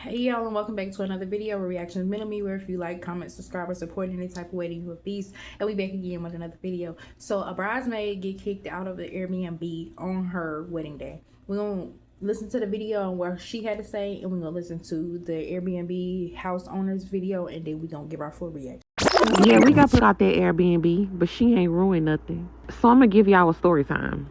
Hey y'all, and welcome back to another video where reactions men me, where if you like, comment, subscribe, or support any type of wedding with beast, and we back again with another video. So a bridesmaid get kicked out of the Airbnb on her wedding day. We're gonna listen to the video and what she had to say, and we're gonna listen to the Airbnb house owner's video, and then we're gonna give our full reaction. Yeah, we got put out that Airbnb, but she ain't ruined nothing. So I'm gonna give y'all a story time.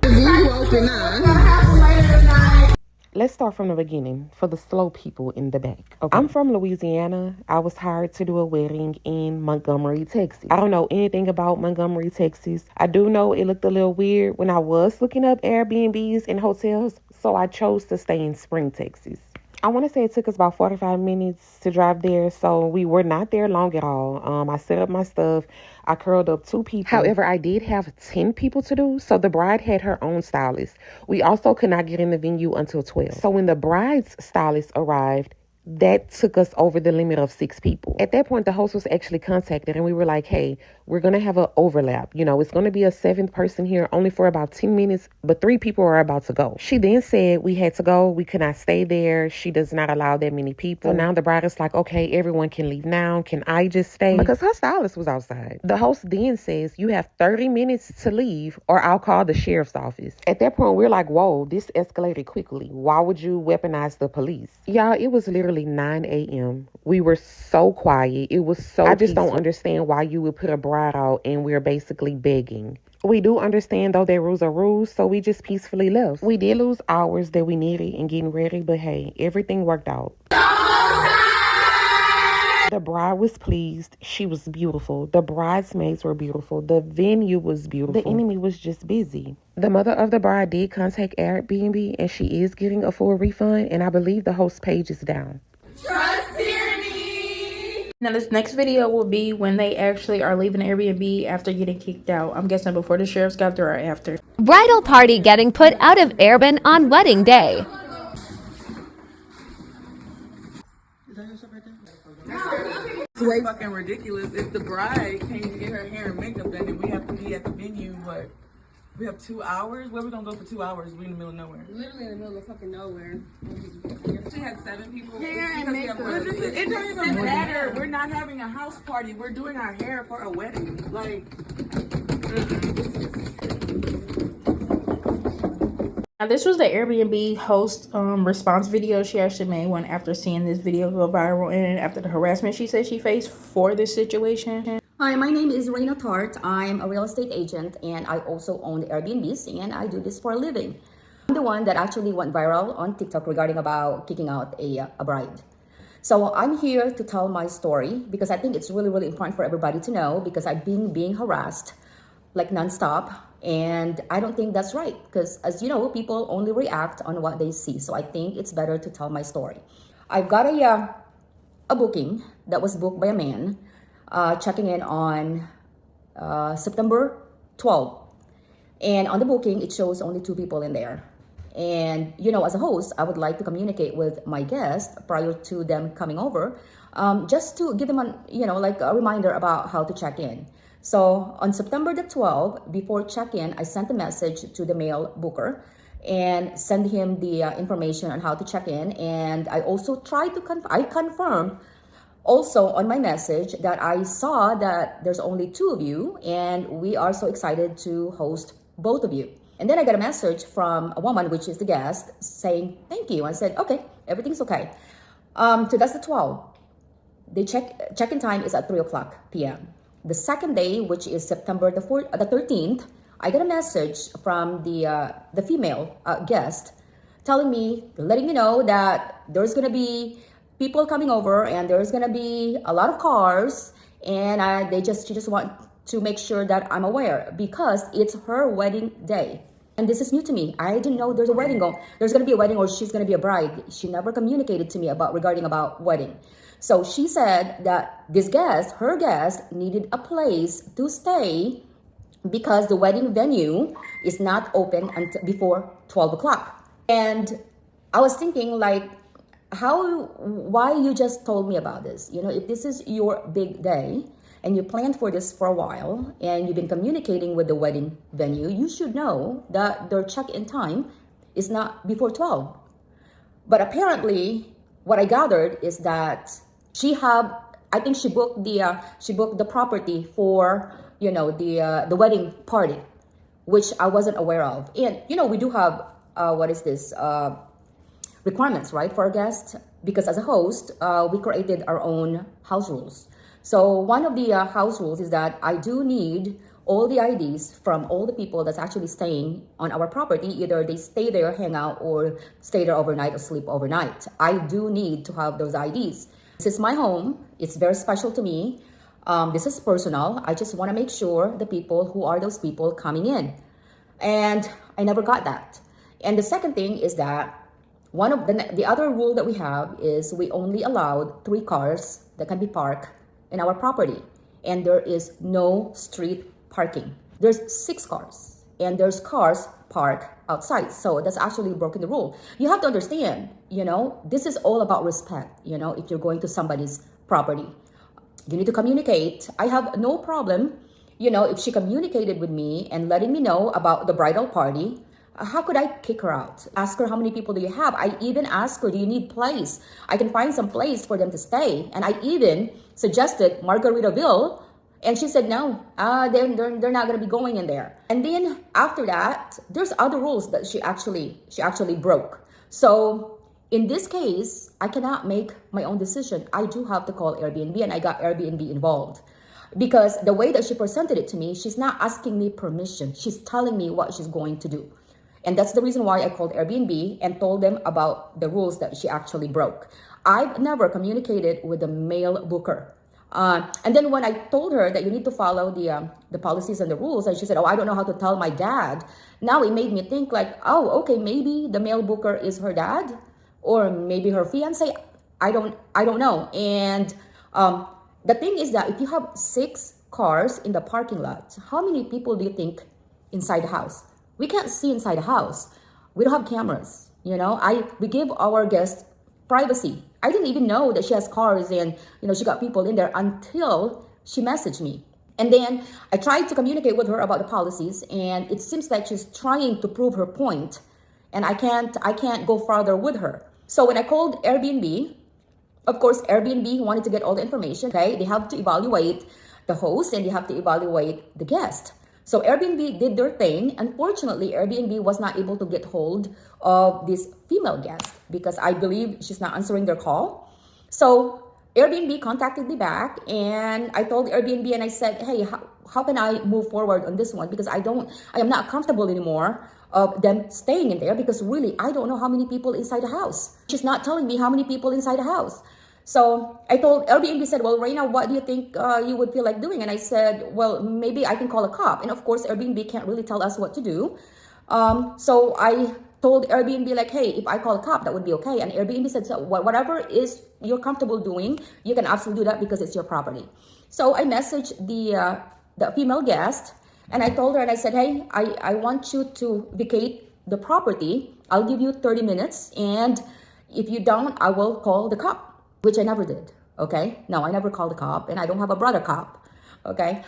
Let's start from the beginning for the slow people in the back. Okay. I'm from Louisiana. I was hired to do a wedding in Montgomery, Texas. I don't know anything about Montgomery, Texas. I do know it looked a little weird when I was looking up Airbnbs and hotels, so I chose to stay in Spring, Texas. I want to say it took us about 45 minutes to drive there, so we were not there long at all. I set up my stuff. I curled up 2 people. However, I did have 10 people to do, so the bride had her own stylist. We also could not get in the venue until 12. So when the bride's stylist arrived, that took us over the limit of 6 people. At that point, the host was actually contacted, and we were like, hey, we're going to have an overlap. You know, it's going to be a 7th person here only for about 10 minutes, but 3 people are about to go. She then said we had to go. We could not stay there. She does not allow that many people. So now the bride is like, okay, everyone can leave now. Can I just stay? Because her stylist was outside. The host then says you have 30 minutes to leave or I'll call the sheriff's office. At that point, we're like, whoa, this escalated quickly. Why would you weaponize the police? Y'all, it was literally 9 a.m. We were so quiet. It was so I just don't understand why you would put a bride out and we're basically begging. We do understand, though, that rules are rules, so we just peacefully left. We did lose hours that we needed in getting ready, but hey, everything worked out. The bride was pleased. She was beautiful. The bridesmaids were beautiful. The venue was beautiful. The enemy was just busy. The mother of the bride did contact Airbnb, and she is getting a full refund, and I believe the host page is down. Trust tyranny. Now this next video will be when they actually are leaving the Airbnb after getting kicked out. I'm guessing before the sheriffs got there or after. Bridal party getting put out of Airbnb on wedding day. It's way fucking ridiculous. If the bride can't even get her hair and makeup done, then we have to be at the venue, but we have 2 hours? Where we gonna go for 2 hours? We in the middle of nowhere. Literally in the middle of fucking nowhere. She had 7 people. Hair and makeup. It don't even matter. We're not having a house party. We're doing our hair for a wedding. Like, Now this was the Airbnb host response video. She actually made one after seeing this video go viral and after the harassment she said she faced for this situation. Hi, my name is Reina Tart. I'm a real estate agent and I also own Airbnbs and I do this for a living. I'm the one that actually went viral on TikTok regarding about kicking out a bride. So I'm here to tell my story because I think it's really, really important for everybody to know because I've been being harassed like nonstop. And I don't think that's right because, as you know, people only react on what they see. So I think it's better to tell my story. I've got a booking that was booked by a man checking in on September 12th. And on the booking, it shows only 2 people in there. And, you know, as a host, I would like to communicate with my guests prior to them coming over just to give them, like a reminder about how to check in. So on September the 12th, before check-in, I sent a message to the male booker and send him the information on how to check in. And I also tried to confirm also on my message that I saw that there's only 2 of you and we are so excited to host both of you. And then I got a message from a woman, which is the guest, saying thank you. I said, okay, everything's okay. So that's the 12th. The check-in time is at 3:00 p.m. The second day, which is September the 13th, I got a message from the female guest telling me, letting me know that there's going to be people coming over and there's going to be a lot of cars and she just want to make sure that I'm aware because it's her wedding day. And this is new to me. I didn't know there's a wedding there's going to be a wedding or she's going to be a bride. She never communicated to me regarding about wedding. So she said that her guest, needed a place to stay because the wedding venue is not open until before 12 o'clock. And I was thinking like, why you just told me about this? You know, if this is your big day and you planned for this for a while and you've been communicating with the wedding venue, you should know that their check-in time is not before 12. But apparently, what I gathered is that I think she booked the property for, the wedding party, which I wasn't aware of. And, we do have, requirements, right, for our guests, because as a host, we created our own house rules. So one of the house rules is that I do need all the IDs from all the people that's actually staying on our property. Either they stay there, hang out, or stay there overnight or sleep overnight. I do need to have those IDs. This is my home. It's very special to me. This is personal. I just want to make sure the people, who are those people coming in. And I never got that. And the second thing is that one of the other rule that we have is we only allowed 3 cars that can be parked in our property. And there is no street parking. There's 6 cars and there's cars parked outside. So that's actually broken the rule. You have to understand, this is all about respect. If you're going to somebody's property, you need to communicate. I have no problem, if she communicated with me and letting me know about the bridal party. How could I kick her out? Ask her, how many people do you have? I even asked her, do you need place? I can find some place for them to stay. And I even suggested Margaritaville. And she said, no, they're not going to be going in there. And then after that, there's other rules that she actually broke. So in this case, I cannot make my own decision. I do have to call Airbnb, and I got Airbnb involved. Because the way that she presented it to me, she's not asking me permission. She's telling me what she's going to do. And that's the reason why I called Airbnb and told them about the rules that she actually broke. I've never communicated with the male booker. And then when I told her that you need to follow the policies and the rules, and she said, oh, I don't know how to tell my dad. Now it made me think like, oh, okay, maybe the male booker is her dad, or maybe her fiance. I don't know. And the thing is that if you have 6 cars in the parking lot, how many people do you think inside the house? We can't see inside the house. We don't have cameras. We give our guests privacy. I didn't even know that she has cars and, she got people in there until she messaged me. And then I tried to communicate with her about the policies, and it seems like she's trying to prove her point, and I can't go farther with her. So when I called Airbnb, of course, Airbnb wanted to get all the information. Okay, they have to evaluate the host and they have to evaluate the guest. So Airbnb did their thing. Unfortunately, Airbnb was not able to get hold of this female guest because I believe she's not answering their call. So Airbnb contacted me back, and I told Airbnb and I said, hey, how can I move forward on this one? Because I am not comfortable anymore of them staying in there, because really, I don't know how many people inside the house. She's not telling me how many people inside the house. So I told Airbnb, said, well, Reina, what do you think you would feel like doing? And I said, well, maybe I can call a cop. And of course, Airbnb can't really tell us what to do. So I told Airbnb like, hey, if I call a cop, that would be okay. And Airbnb said, so whatever is you're comfortable doing, you can absolutely do that because it's your property. So I messaged the female guest, and I told her, and I said, hey, I want you to vacate the property. I'll give you 30 minutes. And if you don't, I will call the cop, which I never did. Okay. No, I never called the cop, and I don't have a brother cop. Okay.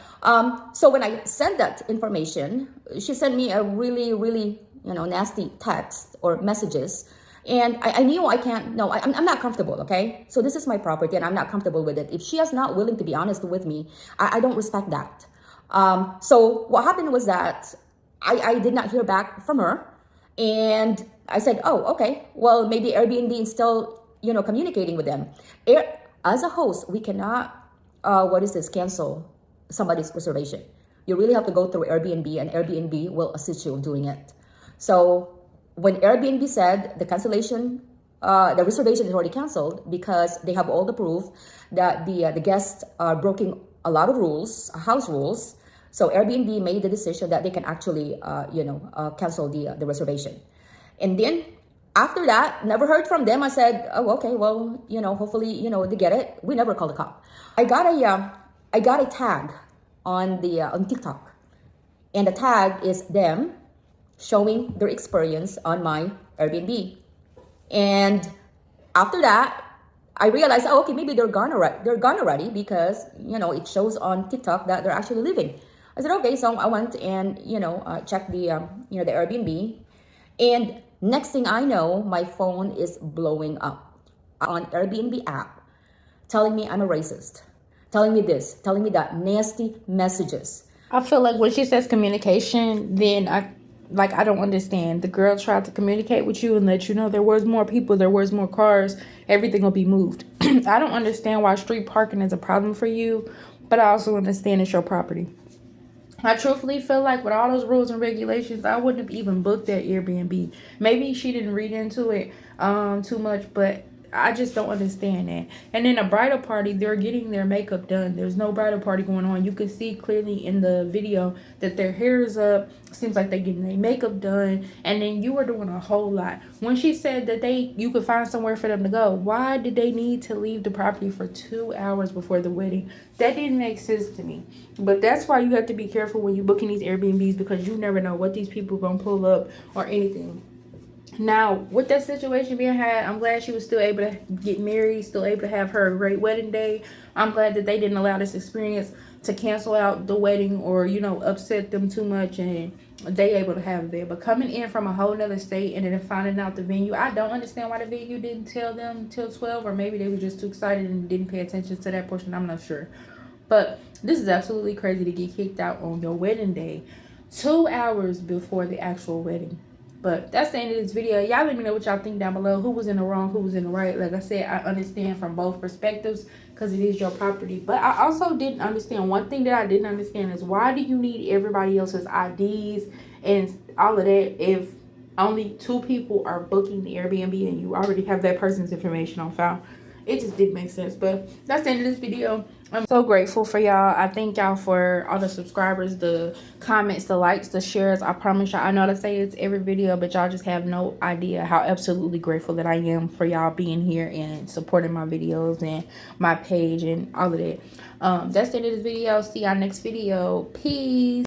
So when I sent that information, she sent me a really, really, nasty text or messages. And I knew I can't, no, I'm not comfortable, okay? So this is my property and I'm not comfortable with it. If she is not willing to be honest with me, I don't respect that. So what happened was that I did not hear back from her. And I said, oh, okay, well, maybe Airbnb is still, communicating with them. As a host, we cannot, cancel somebody's reservation. You really have to go through Airbnb, and Airbnb will assist you in doing it. So when Airbnb said the cancellation, the reservation is already canceled because they have all the proof that the guests are breaking a lot of rules, house rules. So Airbnb made the decision that they can actually, cancel the reservation. And then after that, never heard from them. I said, oh, okay, well, hopefully, they get it. We never called the cop. I got a tag on TikTok, and the tag is them showing their experience on my Airbnb. And after that, I realized, oh, okay, maybe they're gone already because, it shows on TikTok that they're actually living. I said, okay, so I went and, checked the Airbnb. And next thing I know, my phone is blowing up. on Airbnb app telling me I'm a racist, telling me this, telling me that, nasty messages. I feel like when she says communication, then I don't understand. The girl tried to communicate with you and let you know there was more people, there was more cars, everything will be moved. I don't understand why street parking is a problem for you, but I also understand it's your property. I truthfully feel like with all those rules and regulations, I wouldn't have even booked that Airbnb. Maybe she didn't read into it too much, but I just don't understand that. And then a bridal party, they're getting their makeup done. There's no bridal party going on. You can see clearly in the video that their hair is up. Seems like they're getting their makeup done. And then you were doing a whole lot. When she said that you could find somewhere for them to go, why did they need to leave the property for 2 hours before the wedding? That didn't make sense to me. But that's why you have to be careful when you're booking these Airbnbs, because you never know what these people are going to pull up or anything. Now, with that situation being had, I'm glad she was still able to get married, still able to have her great wedding day. I'm glad that they didn't allow this experience to cancel out the wedding or, upset them too much, and they able to have it there. But coming in from a whole nother state and then finding out the venue, I don't understand why the venue didn't tell them till 12, or maybe they were just too excited and didn't pay attention to that portion. I'm not sure. But this is absolutely crazy to get kicked out on your wedding day 2 hours before the actual wedding. But that's the end of this video. Y'all let me know what y'all think down below. Who was in the wrong, who was in the right. Like I said, I understand from both perspectives because it is your property. But I also didn't understand. One thing that I didn't understand is, why do you need everybody else's IDs and all of that if only 2 people are booking the Airbnb and you already have that person's information on file? It just didn't make sense. But that's the end of this video. I'm so grateful for y'all. I thank y'all for all the subscribers, the comments, the likes, the shares. I promise y'all, I know I say it's every video, but y'all just have no idea how absolutely grateful that I am for y'all being here and supporting my videos and my page and all of that. That's the end of this video. See y'all next video. Peace.